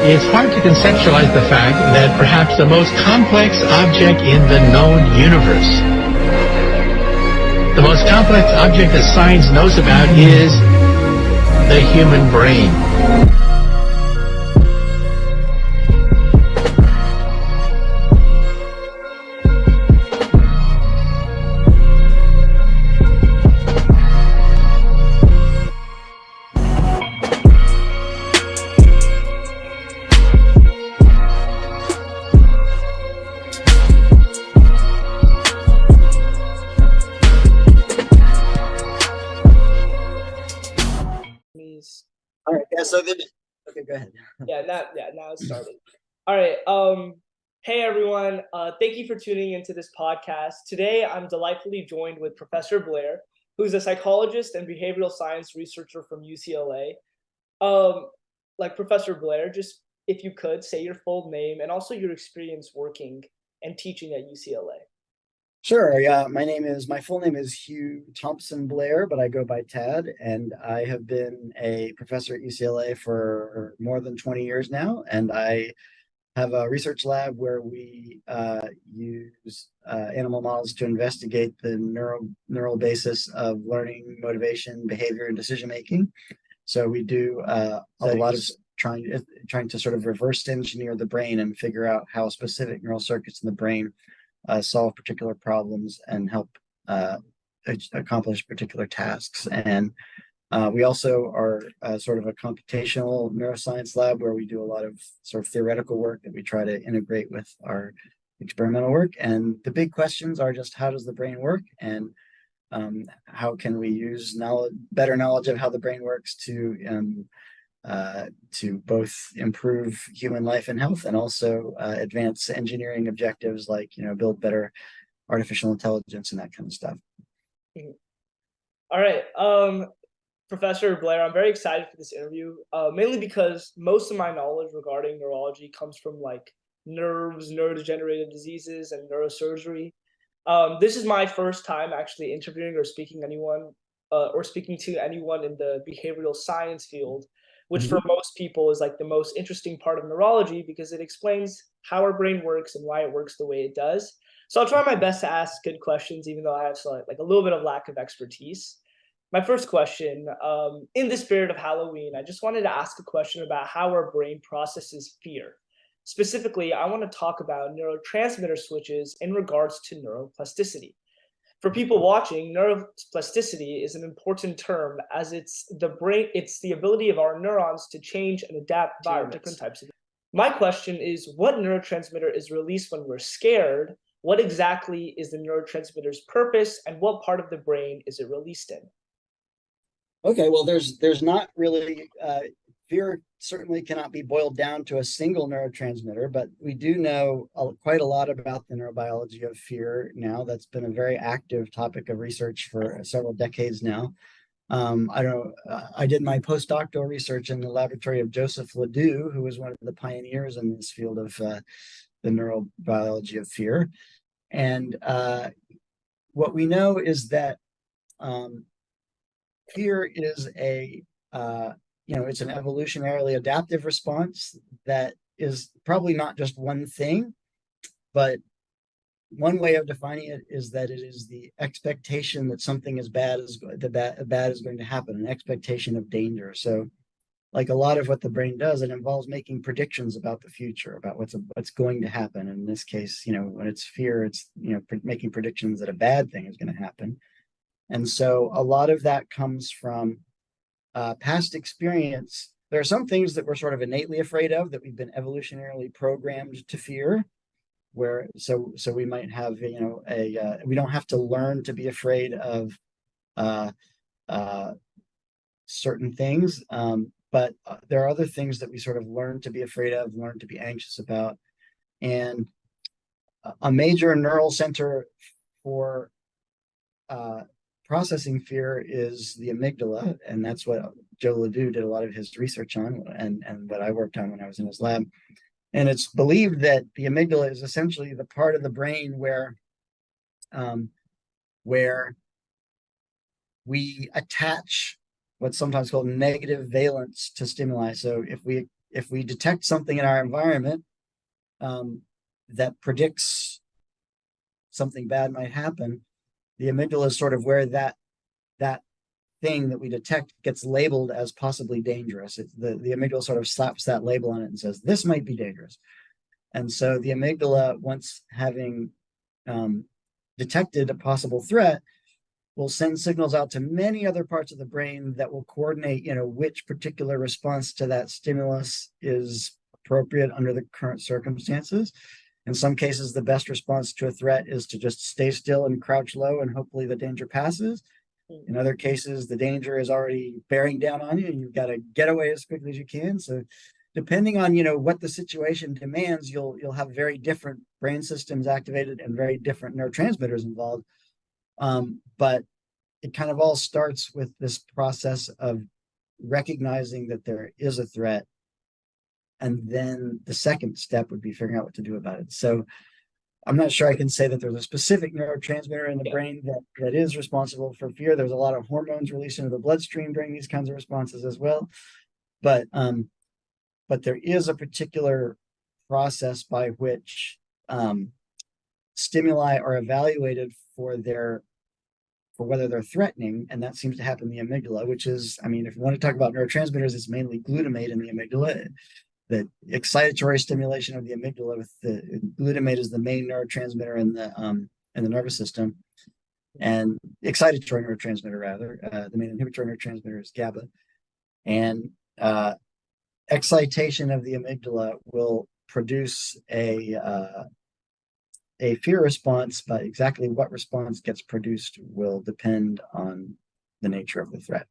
it's hard to conceptualize the fact that perhaps the most complex object in the known universe, the most complex object that science knows about is the human brain. All right. Yeah. Okay. Go ahead. Now it started. All right. Hey everyone. Thank you for tuning into this podcast. Today, I'm delightfully joined with Professor Blair, who's a psychologist and behavioral science researcher from UCLA. Professor Blair, just if you could say your full name and also your experience working and teaching at UCLA. Sure. Yeah. My full name is Hugh Thompson Blair, but I go by Tad, and I have been a professor at UCLA for more than 20 years now. And I have a research lab where we use animal models to investigate the neural basis of learning, motivation, behavior, and decision making. So we do a lot of trying to sort of reverse engineer the brain and figure out how specific neural circuits in the brain solve particular problems and help accomplish particular tasks. And we also are sort of a computational neuroscience lab where we do a lot of sort of theoretical work that we try to integrate with our experimental work. And the big questions are just how does the brain work, and how can we use better knowledge of how the brain works to both improve human life and health, and also advance engineering objectives like, build better artificial intelligence and that kind of stuff. All right. Professor Blair, I'm very excited for this interview, mainly because most of my knowledge regarding neurology comes from like nerves, neurodegenerative diseases, and neurosurgery. This is my first time actually interviewing or speaking to anyone in the behavioral science field, which for most people is like the most interesting part of neurology because it explains how our brain works and why it works the way it does. So I'll try my best to ask good questions, even though I have like a little bit of lack of expertise. My first question, in the spirit of Halloween, I just wanted to ask a question about how our brain processes fear. Specifically, I want to talk about neurotransmitter switches in regards to neuroplasticity. For people watching, neuroplasticity is an important term as it's the ability of our neurons to change and adapt to different types of. My question is, what neurotransmitter is released when we're scared? What exactly is the neurotransmitter's purpose, and what part of the brain is it released in? Okay, well, there's not really fear certainly cannot be boiled down to a single neurotransmitter, but we do know quite a lot about the neurobiology of fear now. That's been a very active topic of research for several decades now. I did my postdoctoral research in the laboratory of Joseph Ledoux, who was one of the pioneers in this field of the neurobiology of fear. And what we know is that fear is it's an evolutionarily adaptive response that is probably not just one thing, but one way of defining it is that it is the expectation that something bad is going to happen, an expectation of danger. So, like a lot of what the brain does, it involves making predictions about the future, about what's going to happen. In this case, when it's fear, it's making predictions that a bad thing is going to happen. And so a lot of that comes from past experience. There are some things that we're sort of innately afraid of that we've been evolutionarily programmed to fear, so we might have we don't have to learn to be afraid of certain things, but there are other things that we sort of learn to be afraid of, learn to be anxious about. And a major neural center for processing fear is the amygdala, and that's what Joe Ledoux did a lot of his research on, and what I worked on when I was in his lab. And it's believed that the amygdala is essentially the part of the brain where we attach what's sometimes called negative valence to stimuli. So if we if we detect something in our environment that predicts something bad might happen, the amygdala is sort of where that thing that we detect gets labeled as possibly dangerous. The amygdala sort of slaps that label on it and says, this might be dangerous. And so the amygdala, once having detected a possible threat, will send signals out to many other parts of the brain that will coordinate, which particular response to that stimulus is appropriate under the current circumstances. In some cases, the best response to a threat is to just stay still and crouch low, and hopefully the danger passes. In other cases, the danger is already bearing down on you, and you've got to get away as quickly as you can. So depending on, what the situation demands, you'll have very different brain systems activated and very different neurotransmitters involved. But it kind of all starts with this process of recognizing that there is a threat. And then the second step would be figuring out what to do about it. So I'm not sure I can say that there's a specific neurotransmitter in the brain that is responsible for fear. There's a lot of hormones released into the bloodstream during these kinds of responses as well. But there is a particular process by which stimuli are evaluated for whether they're threatening, and that seems to happen in the amygdala, which is, if you want to talk about neurotransmitters, it's mainly glutamate in the amygdala. The excitatory stimulation of the amygdala with the glutamate is the main neurotransmitter in the nervous system, and excitatory neurotransmitter rather. The main inhibitory neurotransmitter is GABA, and excitation of the amygdala will produce a fear response, but exactly what response gets produced will depend on the nature of the threat.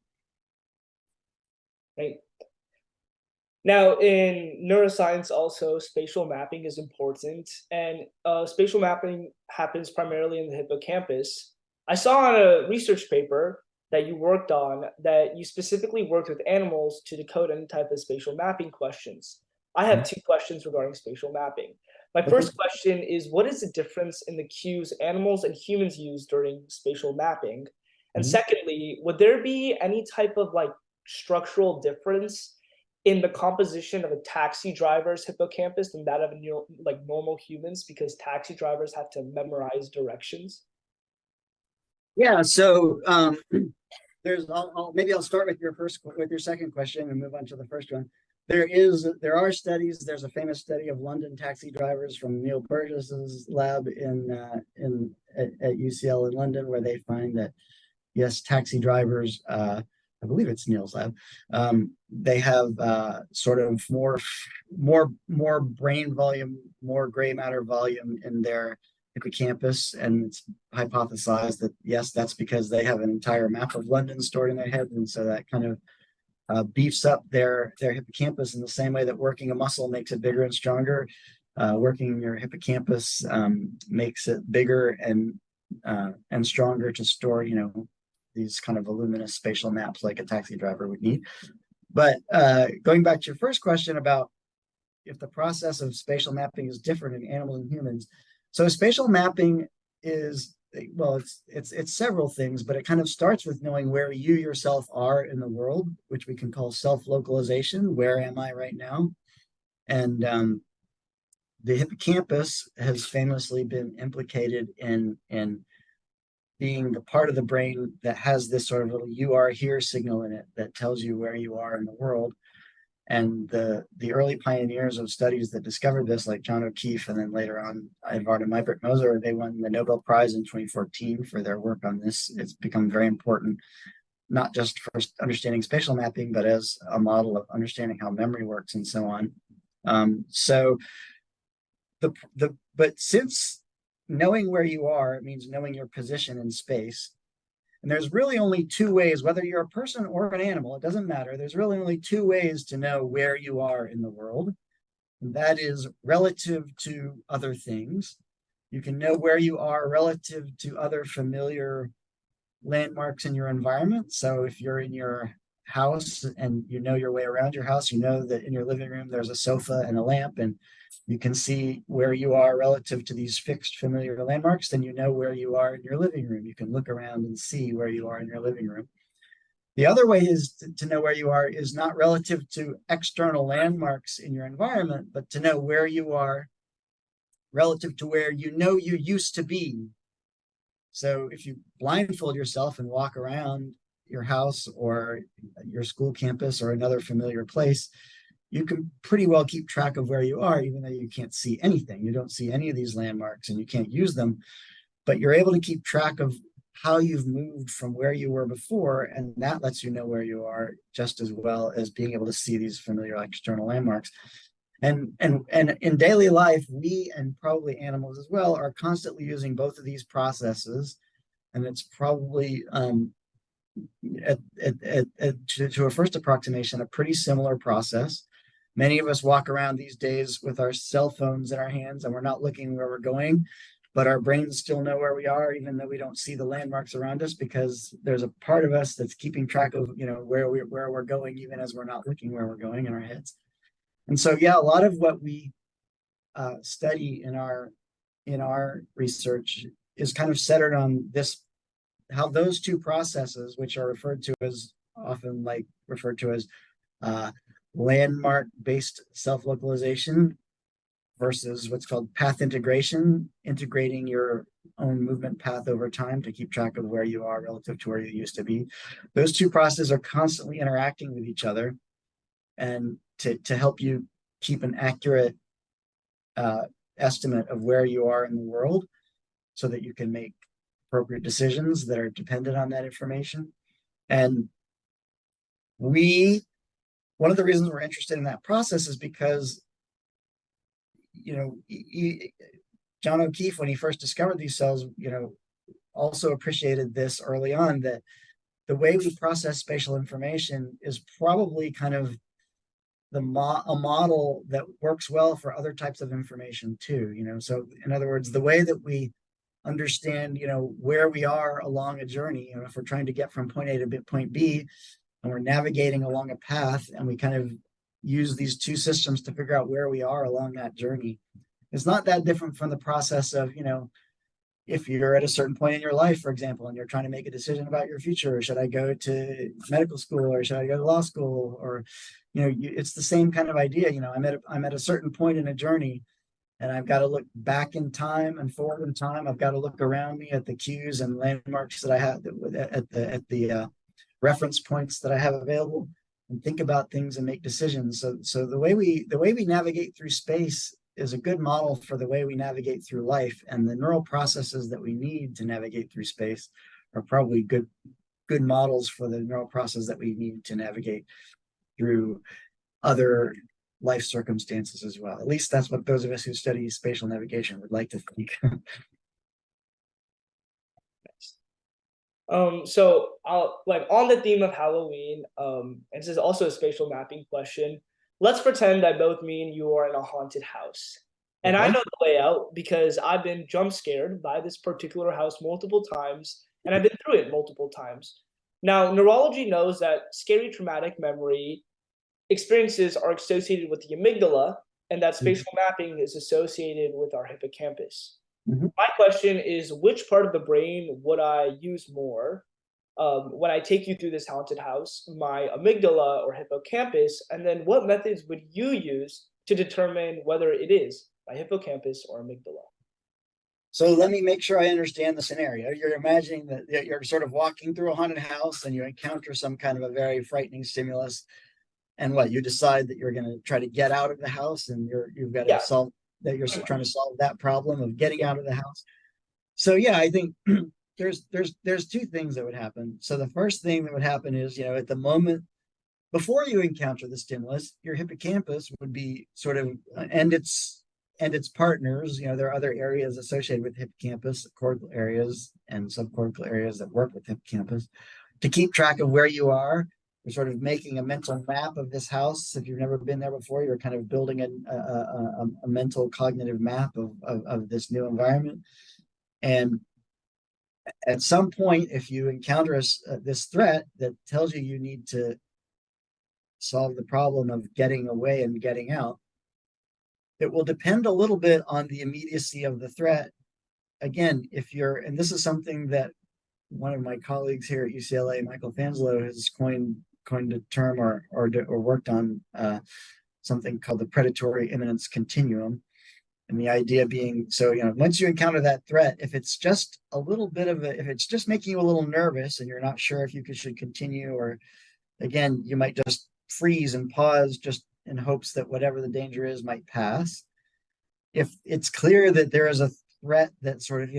Right. Now, in neuroscience, also, spatial mapping is important, and spatial mapping happens primarily in the hippocampus. I saw on a research paper that you worked on that you specifically worked with animals to decode any type of spatial mapping questions. I have two questions regarding spatial mapping. My first question is, what is the difference in the cues animals and humans use during spatial mapping? And secondly, would there be any type of structural difference in the composition of a taxi driver's hippocampus than that of normal humans, because taxi drivers have to memorize directions? Yeah, so maybe I'll start with your second question and move on to the first one. There are studies. There's a famous study of London taxi drivers from Neil Burgess's lab at UCL in London, where they find that yes, taxi drivers, I believe it's Neil's lab, they have sort of more brain volume, more gray matter volume in their hippocampus, and it's hypothesized that yes, that's because they have an entire map of London stored in their head, and so that kind of beefs up their hippocampus in the same way that working a muscle makes it bigger and stronger. Working your hippocampus makes it bigger and stronger to store, these kind of voluminous spatial maps like a taxi driver would need. But going back to your first question about if the process of spatial mapping is different in animals and humans. So spatial mapping is, well, it's several things, but it kind of starts with knowing where you yourself are in the world, which we can call self-localization. Where am I right now? And the hippocampus has famously been implicated in being the part of the brain that has this sort of little "you are here" signal in it that tells you where you are in the world. And the early pioneers of studies that discovered this, like John O'Keefe, and then later on Edvard and Maybrit Moser, they won the Nobel Prize in 2014 for their work on this. It's become very important, not just for understanding spatial mapping, but as a model of understanding how memory works and so on. But since knowing where you are, it means knowing your position in space. And there's really only two ways, whether you're a person or an animal, it doesn't matter. There's really only two ways to know where you are in the world. And that is relative to other things. You can know where you are relative to other familiar landmarks in your environment. So if you're in your house and you know your way around your house, you know that in your living room there's a sofa and a lamp, and you can see where you are relative to these fixed familiar landmarks, then you know where you are in your living room. You can look around and see where you are in your living room. The other way is to know where you are is not relative to external landmarks in your environment, but to know where you are relative to where you know you used to be. So if you blindfold yourself and walk around your house or your school campus or another familiar place, you can pretty well keep track of where you are, even though you can't see anything. You don't see any of these landmarks and you can't use them, but you're able to keep track of how you've moved from where you were before, and that lets you know where you are just as well as being able to see these familiar external landmarks. And in daily life, we, and probably animals as well, are constantly using both of these processes, and it's probably to a first approximation a pretty similar process. Many of us walk around these days with our cell phones in our hands, and we're not looking where we're going, but our brains still know where we are, even though we don't see the landmarks around us, because there's a part of us that's keeping track of, where we're going, even as we're not looking where we're going in our heads. And so, yeah, a lot of what we study in our research is kind of centered on this, how those two processes, which are referred to as landmark-based self-localization versus what's called path integration, integrating your own movement path over time to keep track of where you are relative to where you used to be. Those two processes are constantly interacting with each other, and to help you keep an accurate estimate of where you are in the world so that you can make appropriate decisions that are dependent on that information. And one of the reasons we're interested in that process is because, John O'Keefe, when he first discovered these cells, also appreciated this early on, that the way we process spatial information is probably kind of a model that works well for other types of information too. So in other words, the way that we understand, where we are along a journey, if we're trying to get from point A to point B, and we're navigating along a path, and we kind of use these two systems to figure out where we are along that journey. It's not that different from the process of, if you're at a certain point in your life, for example, and you're trying to make a decision about your future, should I go to medical school or should I go to law school? Or, it's the same kind of idea. I'm at a certain point in a journey, and I've got to look back in time and forward in time. I've got to look around me at the cues and landmarks that I have, at the reference points that I have available, and think about things and make decisions. So the way we navigate through space is a good model for the way we navigate through life, and the neural processes that we need to navigate through space are probably good models for the neural process that we need to navigate through other life circumstances as well. At least that's what those of us who study spatial navigation would like to think. So I'll on the theme of Halloween, and this is also a spatial mapping question. Let's pretend that both me and you are in a haunted house. And I know the way out because I've been jump scared by this particular house multiple times, and I've been through it multiple times. Now, neurology knows that scary traumatic memory experiences are associated with the amygdala, and that spatial mapping is associated with our hippocampus. My question is, which part of the brain would I use more when I take you through this haunted house, my amygdala or hippocampus? And then what methods would you use to determine whether it is my hippocampus or amygdala? So let me make sure I understand the scenario. You're imagining that you're sort of walking through a haunted house and you encounter some kind of a very frightening stimulus, and you decide that you're going to try to get out of the house, and you've got to solve that. You're trying to solve that problem of getting out of the house. So yeah, I think there's two things that would happen. So the first thing that would happen is, at the moment before you encounter the stimulus, your hippocampus would be sort of and its partners. There are other areas associated with hippocampus, cortical areas and subcortical areas that work with hippocampus to keep track of where you are. You're sort of making a mental map of this house. If you've never been there before, you're kind of building a mental cognitive map of this new environment. And at some point, if you encounter this threat that tells you need to solve the problem of getting away and getting out, it will depend a little bit on the immediacy of the threat. Again, and this is something that one of my colleagues here at UCLA, Michael Fanslow, has coined a term or worked on something called the predatory imminence continuum. And the idea being, so, once you encounter that threat, if it's just a little bit of if it's just making you a little nervous and you're not sure if you should continue, or again, you might just freeze and pause just in hopes that whatever the danger is might pass. If it's clear that there is a threat that sort of,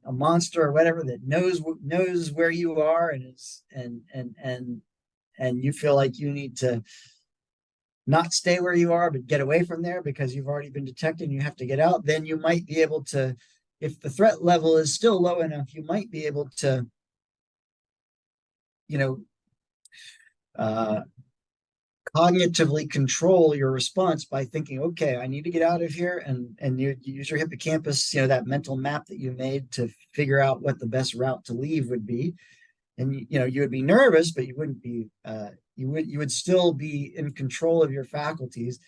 a monster or whatever that knows where you are and is and you feel like you need to not stay where you are, but get away from there because you've already been detected and you have to get out, then you might be able to, if the threat level is still low enough, you might be able to, cognitively control your response by thinking, okay, I need to get out of here. And you use your hippocampus, that mental map that you made to figure out what the best route to leave would be. And, you would be nervous, but you wouldn't be, you would still be in control of your faculties.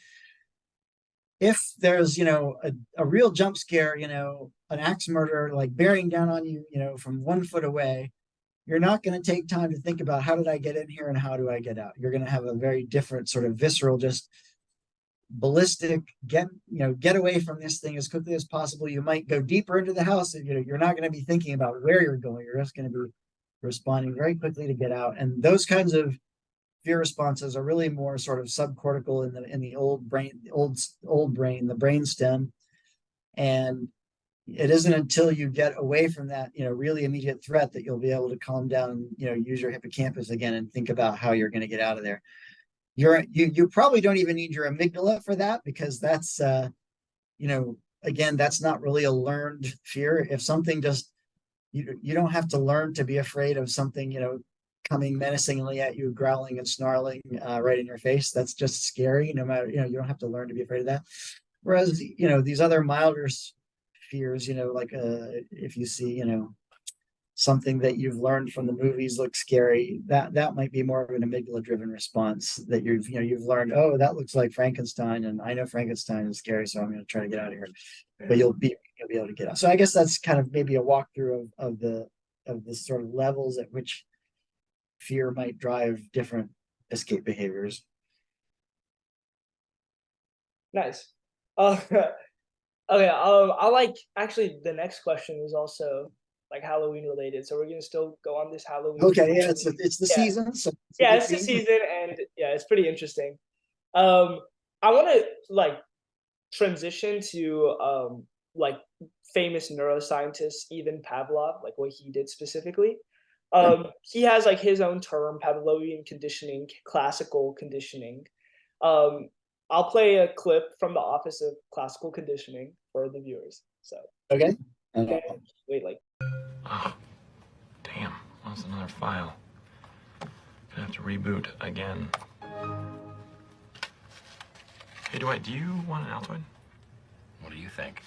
If there's, a real jump scare, an axe murderer, like bearing down on you, from 1 foot away, you're not going to take time to think about how did I get in here and how do I get out. You're going to have a very different sort of visceral, just ballistic, get away from this thing as quickly as possible. You might go deeper into the house. You're not going to be thinking about where you're going. You're just going to be responding very quickly to get out. And those kinds of fear responses are really more sort of subcortical in the old brain, the brainstem. And it isn't until you get away from that, really immediate threat that you'll be able to calm down, use your hippocampus again and think about how you're going to get out of there. You probably don't even need your amygdala for that, because that's, again, that's not really a learned fear. If something just, you don't have to learn to be afraid of something, coming menacingly at you, growling and snarling right in your face. That's just scary. No matter, you don't have to learn to be afraid of that. Whereas, these other milder fears, like if you see, something that you've learned from the movies looks scary, that might be more of an amygdala driven response that you've learned, oh, that looks like Frankenstein, and I know Frankenstein is scary, so I'm going to try to get out of here. But you'll be able to get out. So I guess that's kind of maybe a walkthrough of the sort of levels at which fear might drive different escape behaviors. Nice. Okay. I like, actually the next question is also like Halloween related, so we're gonna still go on this Halloween. Okay, yeah, it's the season. So it's the season, and yeah, it's pretty interesting. I want to like transition to like famous neuroscientist Ivan Pavlov, like what he did specifically. He has like his own term, Pavlovian conditioning, classical conditioning. I'll play a clip from the Office of Classical Conditioning for the viewers. So okay. Wait, like. Oh, damn. That's another file. Gonna have to reboot again. Hey, Dwight, do you want an Altoid? What do you think?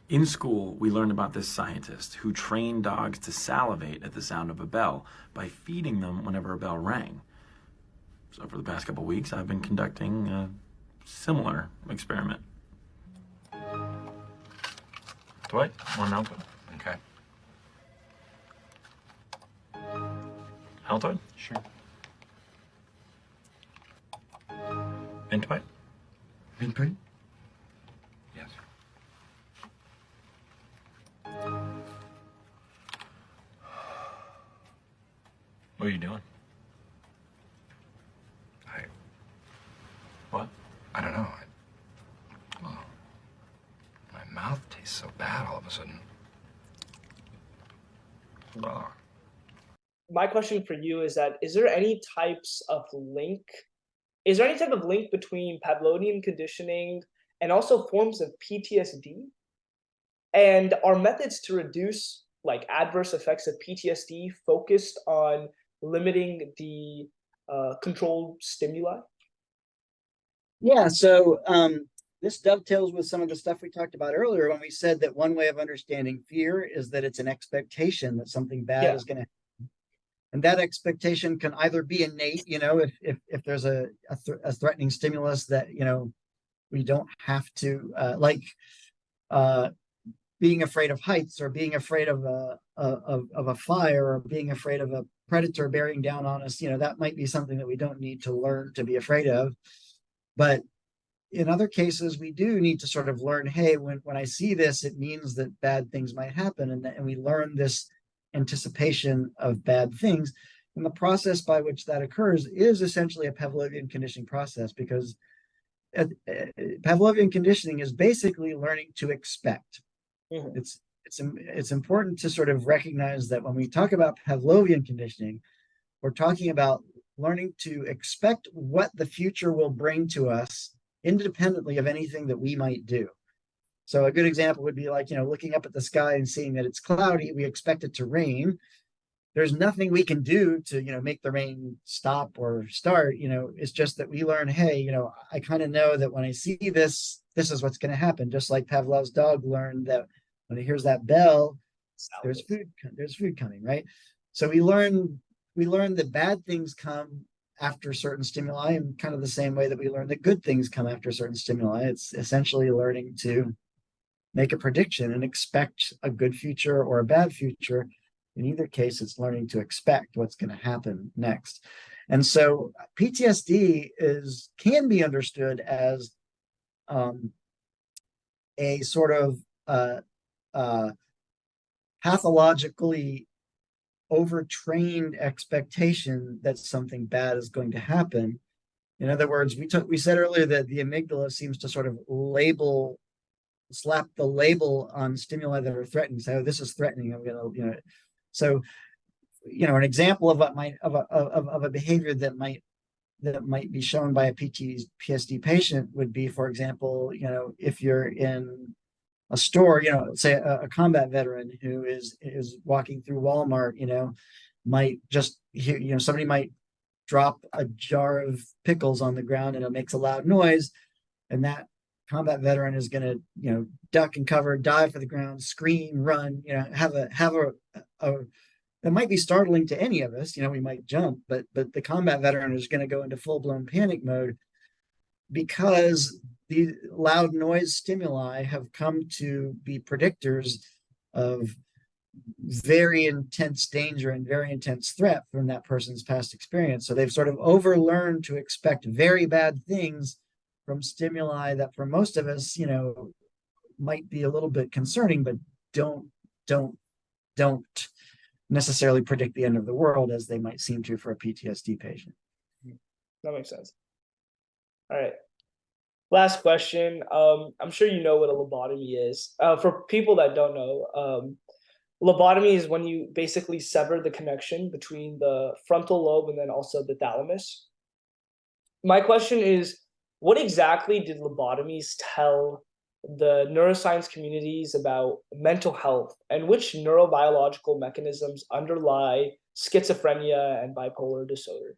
In school, we learned about this scientist who trained dogs to salivate at the sound of a bell by feeding them whenever a bell rang. So for the past couple weeks, I've been conducting a similar experiment. Dwight, want an Altoid? Okay. Altoid? Sure. Intoid? Input? Yes. What are you doing? What? I don't know. Well, my mouth tastes so bad all of a sudden. Well, My question for you is that, is there any type of link between Pavlovian conditioning and also forms of PTSD? And are methods to reduce like adverse effects of PTSD focused on limiting the controlled stimuli? Yeah, so this dovetails with some of the stuff we talked about earlier when we said that one way of understanding fear is that it's an expectation that something bad is going to happen. And that expectation can either be innate, if there's a threatening stimulus that, we don't have to, being afraid of heights, or being afraid of a fire, or being afraid of a predator bearing down on us. That might be something that we don't need to learn to be afraid of. But in other cases, we do need to sort of learn, hey, when I see this, it means that bad things might happen. And we learn this anticipation of bad things. And the process by which that occurs is essentially a Pavlovian conditioning process, because Pavlovian conditioning is basically learning to expect. Mhm. It's important to sort of recognize that when we talk about Pavlovian conditioning, we're talking about learning to expect what the future will bring to us independently of anything that we might do. So a good example would be like, looking up at the sky and seeing that it's cloudy, we expect it to rain. There's nothing we can do to, make the rain stop or start. It's just that we learn, hey, I kind of know that when I see this, this is what's going to happen. Just like Pavlov's dog learned that when he hears that bell, there's food coming, right? So we learn that bad things come after certain stimuli, in kind of the same way that we learn that good things come after certain stimuli. It's essentially learning to make a prediction and expect a good future or a bad future. In either case, it's learning to expect what's going to happen next. And so PTSD can be understood as a sort of pathologically overtrained expectation that something bad is going to happen. In other words, we said earlier that the amygdala seems to sort of slap the label on stimuli that are threatening. So this is threatening. I'm gonna, so an example of what might of a behavior that might be shown by a PTSD patient would be, for example, if you're in a store, say a combat veteran who is walking through Walmart, might just hear, somebody might drop a jar of pickles on the ground and it makes a loud noise, and that combat veteran is going to, duck and cover, dive for the ground, scream, run, have a that might be startling to any of us. We might jump, but the combat veteran is going to go into full-blown panic mode, because the loud noise stimuli have come to be predictors of very intense danger and very intense threat from that person's past experience. So they've sort of overlearned to expect very bad things from stimuli that for most of us, might be a little bit concerning, but don't necessarily predict the end of the world as they might seem to for a PTSD patient. That makes sense. All right. Last question. I'm sure you know what a lobotomy is. For people that don't know, lobotomy is when you basically sever the connection between the frontal lobe and then also the thalamus. My question is, what exactly did lobotomies tell the neuroscience communities about mental health, and which neurobiological mechanisms underlie schizophrenia and bipolar disorder?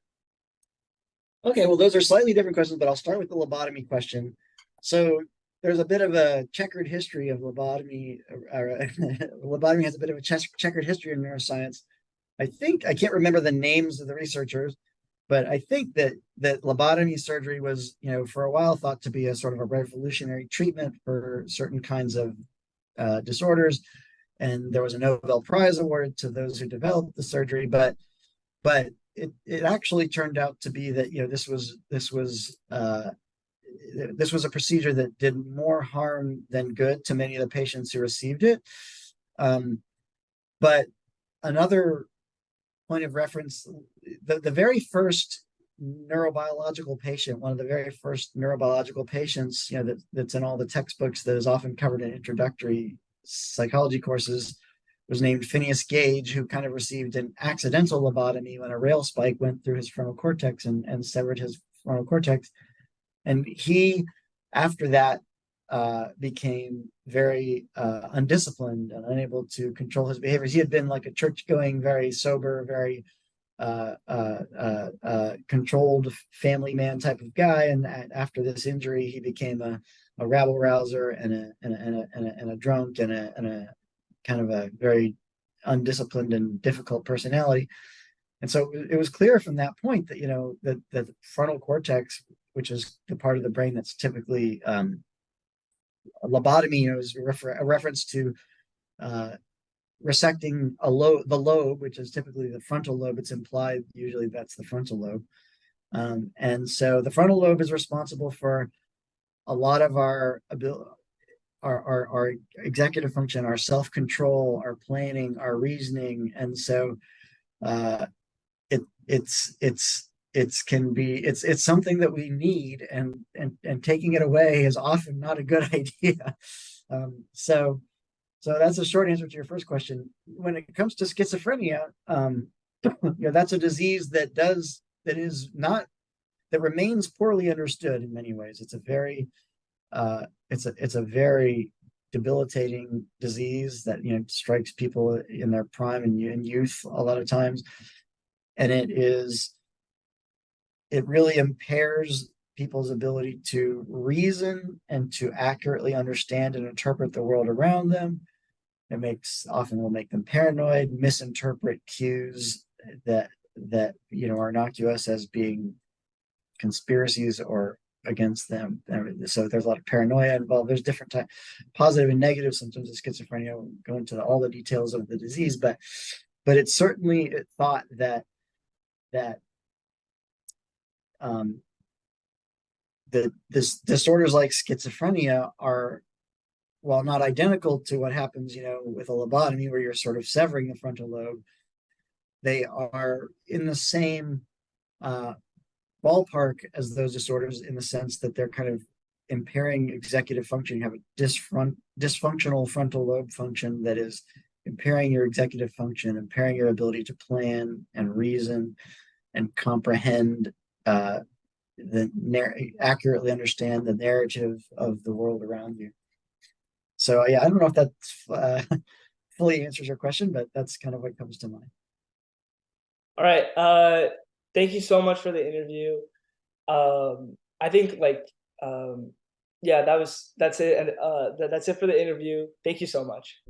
Okay, well, those are slightly different questions, but I'll start with the lobotomy question. So there's a bit of a checkered history of lobotomy. Lobotomy has a bit of a checkered history in neuroscience. I can't remember the names of the researchers, but I think that lobotomy surgery was, for a while thought to be a sort of a revolutionary treatment for certain kinds of disorders. And there was a Nobel Prize awarded to those who developed the surgery, but it actually turned out to be that, this was a procedure that did more harm than good to many of the patients who received it. But another point of reference, the very first neurobiological patient, one of the very first neurobiological patients, that's in all the textbooks, that is often covered in introductory psychology courses, was named Phineas Gage, who kind of received an accidental lobotomy when a rail spike went through his frontal cortex and severed his frontal cortex. And he, after that, became very undisciplined and unable to control his behaviors. He had been like a church-going, very sober, very controlled family man type of guy. And after this injury, he became a rabble rouser and a drunk and a kind of a very undisciplined and difficult personality. And so it was clear from that point that, that the frontal cortex, which is the part of the brain that's typically lobotomy, is a reference to resecting the lobe, which is typically the frontal lobe. It's implied usually that's the frontal lobe. And so the frontal lobe is responsible for a lot of our executive function, our self-control, our planning, our reasoning. And so it's something that we need, and taking it away is often not a good idea. So that's a short answer to your first question. When it comes to schizophrenia, that's a disease that remains poorly understood in many ways. It's a very debilitating disease that strikes people in their prime and in youth a lot of times, and it really impairs people's ability to reason and to accurately understand and interpret the world around them. It often will make them paranoid, misinterpret cues that are innocuous as being conspiracies or against them. So there's a lot of paranoia involved. There's different types, positive and negative symptoms of schizophrenia. I won't go into all the details of the disease, but it's certainly thought that disorders like schizophrenia are, while not identical to what happens, with a lobotomy where you're sort of severing the frontal lobe, they are in the same ballpark as those disorders, in the sense that they're kind of impairing executive function. You have a dysfunctional frontal lobe function that is impairing your executive function, impairing your ability to plan and reason and comprehend, accurately understand the narrative of the world around you. So yeah, I don't know if that fully answers your question, but that's kind of what comes to mind. All right. Thank you so much for the interview. I think that's it. And that's it for the interview. Thank you so much.